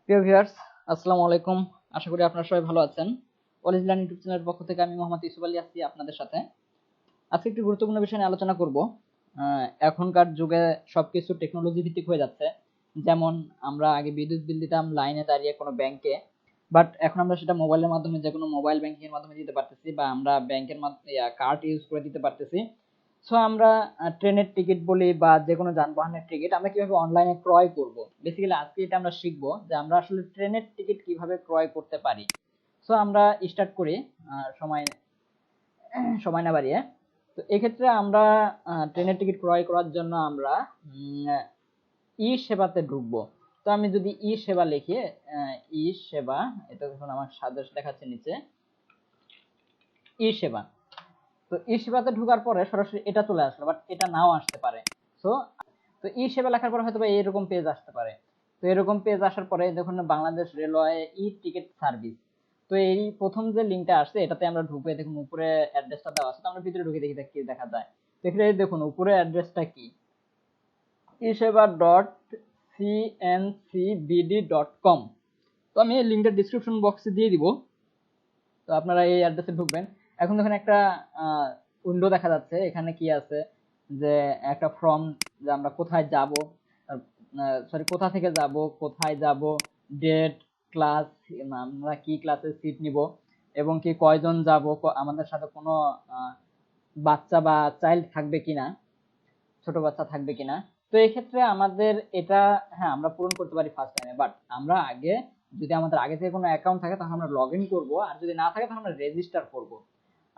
প্রিয় ভিউয়ার্স, আসসালামু আলাইকুম। আশা করি আপনারা সবাই ভালো আছেন। কলেজ লার্ন ইউটিউব চ্যানেলের পক্ষ থেকে আমি মোহাম্মদ ইউসুফ আলী আছি আপনাদের সাথে। আজকে একটি গুরুত্বপূর্ণ বিষয় নিয়ে আলোচনা করব। এখনকার যুগে সবকিছু টেকনোলজি ভিত্তিক হয়ে যাচ্ছে। যেমন আমরা আগে বিদ্যুৎ বিল দিতাম লাইনে দাঁড়িয়ে কোনো ব্যাংকে, বাট এখন আমরা সেটা মোবাইলের মাধ্যমে, যে কোনো মোবাইল ব্যাংকিং এর মাধ্যমে দিতে পারতেছি, বা আমরা ব্যাংকের মাধ্যমে কার্ড ইউজ করে দিতে পারতেছি। সো আমরা ট্রেনের টিকিট বলি বা যে কোনো যানবাহনের টিকিট আমরা কিভাবে অনলাইনে ক্রয় করব, বেসিক্যালি আজকে এটা আমরা শিখবো যে আমরা আসলে ট্রেনের টিকিট কিভাবে ক্রয় করতে পারি। সো আমরা স্টার্ট করি সময় সময় না বাড়িয়ে। তো এক্ষেত্রে আমরা ট্রেনের টিকিট ক্রয় করার জন্য আমরা ই সেবাতে ঢুকবো। তো আমি যদি ই সেবা লিখি, ই সেবা, এটা দেখুন আমার সাজেস্ট দেখাচ্ছে নিচে ই সেবা। তো ই সেবাতে ঢোকার পরে সরাসরি এটা চলে আসলো, বাট এটা নাও আসতে পারে। সো তো ই সেবা লেখার পরে হয়তো এরকম পেজ আসতে পারে। তো এরকম পেজ আসার পরে দেখুন Bangladesh railway e ticket service. তো এই প্রথম যে লিঙ্কটা আসছে এটাতে আমরা ঢুকে দেখুন উপরে অ্যাড্রেসটা দেওয়া আছে। তো আমরা ভিতরে ঢুকে দেখি কি দেখা যায়। দেখলে দেখুন উপরে অ্যাড্রেসটা কি, iseva.cncbd.com। তো আমি এই লিঙ্কটা ডিসক্রিপশন বক্সে দিয়ে দিব। তো আপনারা এই অ্যাড্রেসে ঢুকবেন। এখন দেখুন একটা উইন্ডো দেখা যাচ্ছে। এখানে কি আছে, যে একটা ফর্ম, যে আমরা কোথায় যাব, সরি কোথা থেকে যাব, কোথায় যাব, ডেট, ক্লাস, আমরা কি ক্লাসে সিট নিব, এবং কি কয়জন যাব, আমাদের সাথে কোনো বাচ্চা বা চাইল্ড থাকবে কিনা, ছোট বাচ্চা থাকবে কিনা। তো এই ক্ষেত্রে আমাদের এটা, হ্যাঁ, আমরা পূরণ করতে পারি ফার্স্ট টাইমে, বাট আমরা আগে, যদি আমাদের আগে থেকে কোনো অ্যাকাউন্ট থাকে তাহলে আমরা লগ ইন করবো, আর যদি না থাকে তাহলে আমরা রেজিস্টার করব।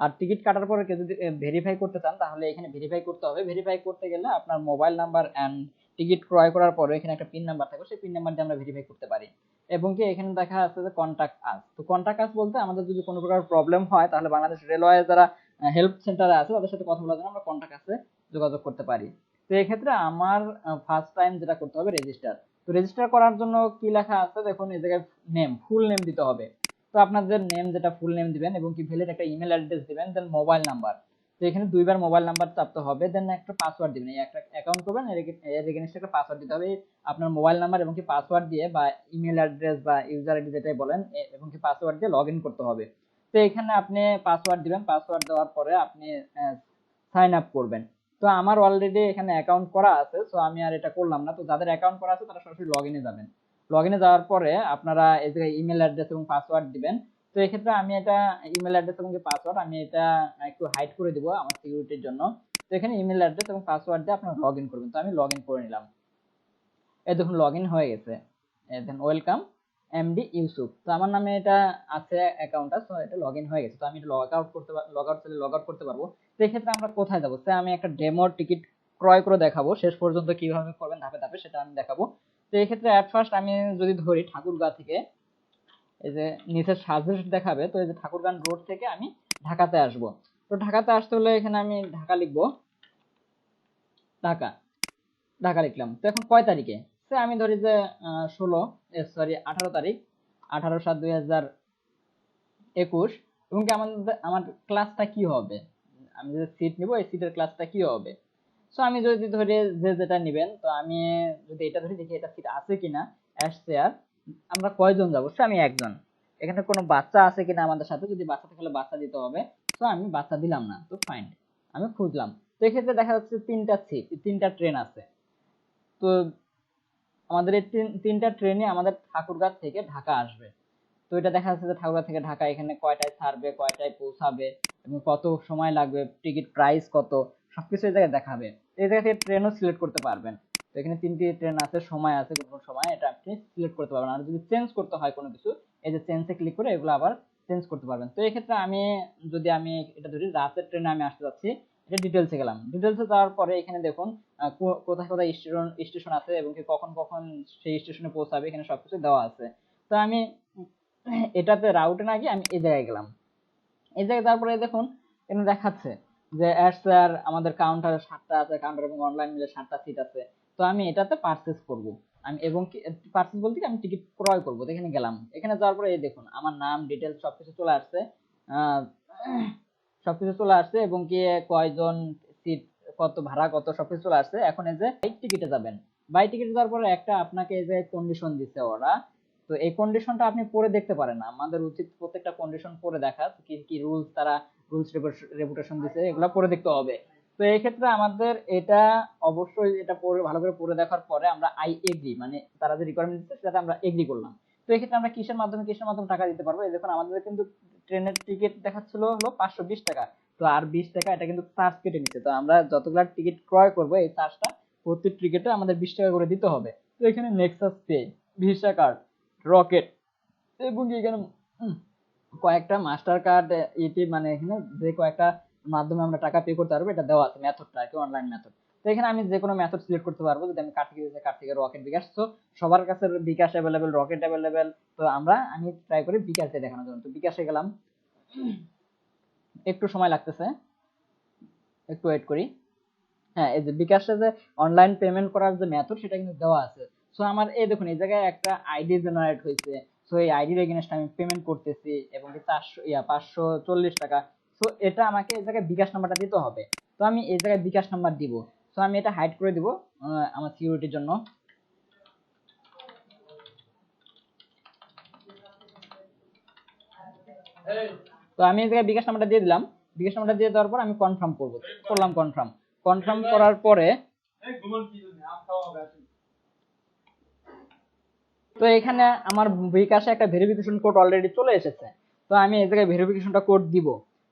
আর টিকিট কাটার পরে কেউ যদি ভেরিফাই করতে চান তাহলে এখানে ভেরিফাই করতে হবে। ভেরিফাই করতে গেলে আপনার মোবাইল নাম্বার অ্যান্ড টিকিট ক্রয় করার পরে এখানে একটা পিন নাম্বার থাকবে, সেই পিন নাম্বার দিয়ে আমরা ভেরিফাই করতে পারি। এবং কি এখানে দেখা আছে যে কন্টাক্ট আস। তো কন্টাক্ট আস বলতে আমাদের যদি কোনো প্রকার প্রবলেম হয় তাহলে বাংলাদেশ রেলওয়ে যারা হেল্প সেন্টারে আছে তাদের সাথে কথা বলার জন্য আমরা কন্টাক্ট আসে যোগাযোগ করতে পারি। তো এই ক্ষেত্রে আমার ফার্স্ট টাইম যেটা করতে হবে রেজিস্টার। তো রেজিস্টার করার জন্য কি লেখা আছে দেখুন, এই জায়গায় নেম, ফুল নেম দিতে হবে। তো আপনাদের নেম, যেটা ফুল নেম দিবেন, এবং কি ভ্যালিড একটা ইমেল অ্যাড্রেস দিবেন, দেন মোবাইল নাম্বার। তো এখানে দুইবার মোবাইল নাম্বার চাপতে হবে, দেন একটা পাসওয়ার্ড দিবেন। এই একটা অ্যাকাউন্ট করবেন, এর এগেইনস্টে একটা পাসওয়ার্ড দিতে হবে। আপনার মোবাইল নাম্বার এবং কি পাসওয়ার্ড দিয়ে, বা ইমেল অ্যাড্রেস বা ইউজার আইডি যেটাই বলেন, এবং কি পাসওয়ার্ড দিয়ে লগ ইন করতে হবে। তো এখানে আপনি পাসওয়ার্ড দিবেন, পাসওয়ার্ড দেওয়ার পরে আপনি সাইন আপ করবেন। তো আমার অলরেডি এখানে অ্যাকাউন্ট করা আছে, সো আমি আর এটা করলাম না। তো যাদের অ্যাকাউন্ট করা আছে তারা সরাসরি লগ ইনে যাবেন। লগ ইনে যাওয়ার পরে আপনারা এই জায়গায় ইমেল অ্যাড্রেস এবং পাসওয়ার্ড দিবেন। তো এক্ষেত্রে আমি এটা ইমেল অ্যাড্রেস এবং পাসওয়ার্ড আমি এটা একটু হাইড করে দিব আমার সিকিউরিটির জন্য। তো এখানে ইমেল অ্যাড্রেস এবং পাসওয়ার্ড দিয়ে আপনারা লগ ইন করবেন। তো আমি লগ ইন করে নিলাম। এই দেখুন লগ ইন হয়ে গেছে। দেন ওয়েলকাম এমডি ইউসুফ। তো আমার নামে এটা আছে অ্যাকাউন্টটা, সো এটা লগ ইন হয়ে গেছে। তো আমি লগ আউট করতে পারবো। তো এক্ষেত্রে আমরা কোথায় যাবো, আমি একটা ডেমো টিকিট ক্রয় করে দেখাবো, শেষ পর্যন্ত কিভাবে করবেন ধাপে ধাপে সেটা আমি দেখাবো। তো এই ক্ষেত্রে অ্যাট ফার্স্ট আমি যদি ধরি ঠাকুরগাঁ থেকে, এই যে নিচে সাজেস্ট দেখাবে, তো এই যে ঠাকুরগাঁও রোড থেকে আমি ঢাকাতে আসব। তো ঢাকাতে আসতে হলে এখানে আমি ঢাকা লিখবো, ঢাকা, ঢাকা লিখলাম। তো এখন কয় তারিখে, আমি ধরি যে 18 তারিখ, 18/7/2021। এবং কি আমার ক্লাসটা কি হবে, আমি যে সিট নিব এই সিটের ক্লাসটা কি হবে। সো আমি যদি ধরি যে যেটা নিবেন, তো আমি যদি এটা ধরি, দেখি এটা সিট আছে কিনা, অ্যাড শেয়ার, আমরা কয়জন যাবো, আমি একজন। এখানে কোনো বাচ্চা আছে কিনা আমাদের সাথে, যদি বাচ্চা থাকলে বাচ্চা দিতে হবে। তো আমি বাচ্চা দিলাম না, তো ফাইন, আমি খুঁজলাম। তো এক্ষেত্রে দেখা যাচ্ছে তিনটা সিট, তিনটা ট্রেন আছে। তো আমাদের এই তিনটা ট্রেনে আমাদের ঠাকুরগাঁও থেকে ঢাকা আসবে। তো এটা দেখা যাচ্ছে যে ঠাকুরগাঁও থেকে ঢাকা এখানে কয়টায় ছাড়বে, কয়টায় পৌঁছাবে, এবং কত সময় লাগবে, টিকিট প্রাইস কত, সবকিছু এই জায়গায় দেখাবে। এই জায়গা থেকে ট্রেনও সিলেক্ট করতে পারবেন। তো এখানে তিনটি ট্রেন আছে, সময় আছে, কোন কোন সময়, এটা আপনি সিলেক্ট করতে পারবেন। আর যদি চেঞ্জ করতে হয় কোনো কিছু, এই যে চেঞ্জে ক্লিক করে এগুলো আবার চেঞ্জ করতে পারবেন। তো এই ক্ষেত্রে আমি যদি আমি এটা ধরি রাতের ট্রেনে আমি আসতে যাচ্ছি, এটা ডিটেলসে গেলাম। ডিটেলসে যাওয়ার পরে এখানে দেখুন কোথায় কোথায় স্টেশন আছে, এবং কি কখন কখন সেই স্টেশনে পৌঁছাবে, এখানে সবকিছু দেওয়া আছে। তো আমি এটাতে রাউটে না গিয়ে আমি এই জায়গায় গেলাম। এই জায়গায় তারপরে দেখুন এখানে দেখাচ্ছে যে স্যার আমাদের কাউন্টারে 7টা আছে, কাউন্টার এবং অনলাইন মিলে 7টা সিট আছে। তো আমি এটাতে পারচেজ করব। আমি এবং কি পারচেজ বলতে কি আমি টিকিট ক্রয় করব। তো এখানে গেলাম, এখানে যাওয়ার পরে এই দেখুন আমার নাম, ডিটেলস সবকিছু চলে আসছে। আহ, সবকিছু চলে আসছে, এবং কি কয়জন সিট, কত ভাড়া, কত, সবকিছু চলে আসছে। এখন এই যে বাই টিকিটে যাবেন। বাই টিকিটে যাওয়ার পরে একটা আপনাকে এই যে কন্ডিশন দিচ্ছে ওরা। তো এই কন্ডিশনটা আপনি পড়ে দেখতে পারেন না, আমাদের উচিত প্রত্যেকটা কন্ডিশন পড়ে দেখা, কি কি রুলস তারা রুলস রেপুটেশন দিছে এগুলো পড়ে দেখতে হবে। তো এই ক্ষেত্রে আমাদের এটা অবশ্যই এটা পড়ে ভালো করে পড়ে দেখার পরে আমরা আই এগ্রি মানে তারা যে রিকোয়ারমেন্ট দিচ্ছে সেটাতে আমরা এগ্রি করলাম। তো এই ক্ষেত্রে আমরা কিসের মাধ্যমে টাকা দিতে পারবো? এই দেখুন আমাদের কিন্তু ট্রেনের টিকিট দেখাচ্ছিল হলো 520 টাকা, তো আর 20 টাকা এটা কিন্তু চার্জ কেটে নিচ্ছে। তো আমরা যতগুলা টিকিট ক্রয় করবো এই চার্জটা প্রতি টিকিটে আমাদের 20 টাকা করে দিতে হবে। তো এখানে Nexus pay, visa card, rocket এবং এখানে কয়েকটা মাস্টার কার্ড এটি মানে এখানে যে কয়েকটা মাধ্যমে আমরা টাকা পে করতে পারবো এটা দেওয়া আছে, মেথডটা আর কি, অনলাইন মেথড। তো এখানে আমি যে কোনো মেথড সিলেক্ট করতে পারবো, যদি আমি কার্ড থেকে রকেট, বিকাশ। তো সবার কাছে বিকাশ অ্যাভেলেবেল, রকেট অ্যাভেলেবেল। তো আমি ট্রাই করি বিকাশে দেখানোর জন্য। তো বিকাশে গেলাম, একটু সময় লাগতেছে, একটু ওয়েট করি। হ্যাঁ, এই যে বিকাশে যে অনলাইন পেমেন্ট করার যে মেথড সেটা কিন্তু দেওয়া আছে। সো আমার এই দেখুন এই জায়গায় একটা আইডি জেনারেট হয়েছে। সো এই আইডির এগেইনস্ট আমি পেমেন্ট করতেছি এবং কি 540 টাকা। সো এটা আমাকে এই জায়গায় বিকাশ নাম্বারটা দিতে হবে। তো আমি এই জায়গায় বিকাশ নাম্বার দিব। সো আমি এটা হাইড করে দিব আমার সিকিউরিটির জন্য। তো আমি এই জায়গায় বিকাশ নাম্বারটা দিয়ে দিলাম। বিকাশ নাম্বারটা দিয়ে দেওয়ার পর আমি কনফার্ম করলাম কনফার্ম। কনফার্ম করার পরে তো এখানে আমার বিকাশে একটা ভেরিফিকেশন কোড অলরেডি চলে এসেছে। তো আমি এই জায়গায় ভেরিফিকেশনটা কোড দিব।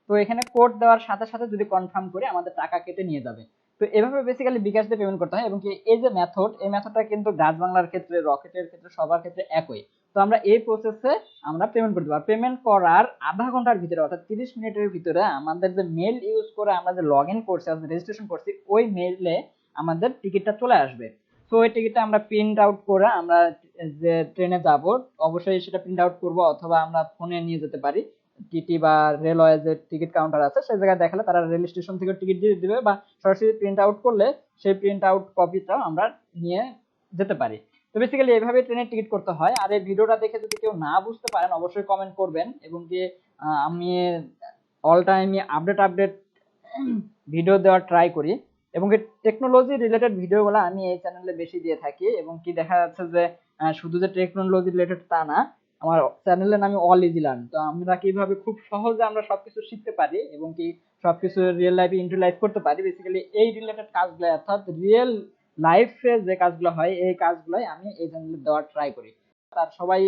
তো এখানে কোড দেওয়ার সাথে সাথে যদি কনফার্ম করে আমাদের টাকা কেটে নিয়ে যাবে। তো এভাবে বেসিক্যালি বিকাশ দিয়ে পেমেন্ট করতে হয়। এবং কি এই যে মেথড, এই মেথডটা কিন্তু ডাচ বাংলার ক্ষেত্রে, রকেটের ক্ষেত্রে, সবার ক্ষেত্রে একই। তো আমরা এই প্রসেসে আমরা পেমেন্ট করতে পারবো। পেমেন্ট করার আধা ঘন্টার ভিতরে অর্থাৎ 30 মিনিটের ভিতরে আমাদের যে মেল ইউজ করে আমরা যে লগ ইন করছি, রেজিস্ট্রেশন করছি, ওই মেইলে আমাদের টিকিটটা চলে আসবে। তো ওই টিকিটটা আমরা প্রিন্ট আউট করে আমরা যে ট্রেনে যাব অবশ্যই সেটা প্রিন্ট আউট করব, অথবা আমরা ফোনে নিয়ে যেতে পারি। টিটি বা রেলওয়ে যে টিকিট কাউন্টার আছে সেই জায়গায় দেখালে তারা রেল স্টেশন থেকে টিকিট দিয়ে দিবে, বা সরাসরি প্রিন্ট আউট করলে সেই প্রিন্ট আউট কপিটাও আমরা নিয়ে যেতে পারি। তো বেসিক্যালি এইভাবে ট্রেনের টিকিট করতে হয়। আর এই ভিডিওটা দেখে যদি কেউ না বুঝতে পারেন অবশ্যই কমেন্ট করবেন। এবং কি আমি অল টাইমই আপডেট ভিডিও দেওয়ার ট্রাই করি। এবং কি টেকনোলজি রিলেটেড ভিডিওগুলো আমি এই চ্যানেলে বেশি দিয়ে থাকি। এবং কি দেখা যাচ্ছে যে শুধু যে টেকনোলজি রিলেটেড তা না, আমার চ্যানেলের নাম অল ইজি লার্ন। তো আমরা কিভাবে খুব সহজে আমরা সবকিছু শিখতে পারি এবং কি সবকিছু রিয়েল লাইফে ইন্টারলাইজ করতে পারি, বেসিক্যালি এই রিলেটেড কাজগুলো অর্থাৎ রিয়েল লাইফে যে কাজগুলো হয় এই কাজগুলোই আমি এই চ্যানেলে দেওয়ার ট্রাই করি। তার সবাই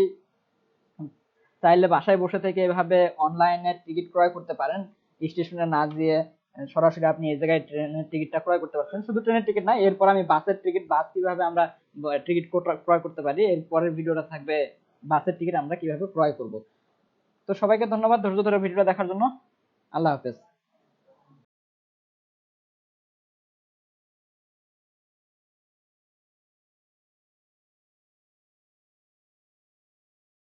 চাইলে বাসায় বসে থেকে এভাবে অনলাইনে টিকিট ক্রয় করতে পারেন, স্টেশনে না গিয়ে সরাসরি আপনি এই জায়গায় ট্রেনের টিকিটটা ক্রয় করতে পারছেন। শুধু ট্রেনের টিকিট না, এরপর আমি বাসের টিকিট, বাস কিভাবে আমরা টিকিট ক্রয় করতে পারি, এর পরের ভিডিওটা থাকবে বাসের টিকিট আমরা কিভাবে ক্রয় করব। তো সবাইকে ধন্যবাদ ধৈর্য ধরে ভিডিওটা দেখার জন্য। আল্লাহ হাফেজ।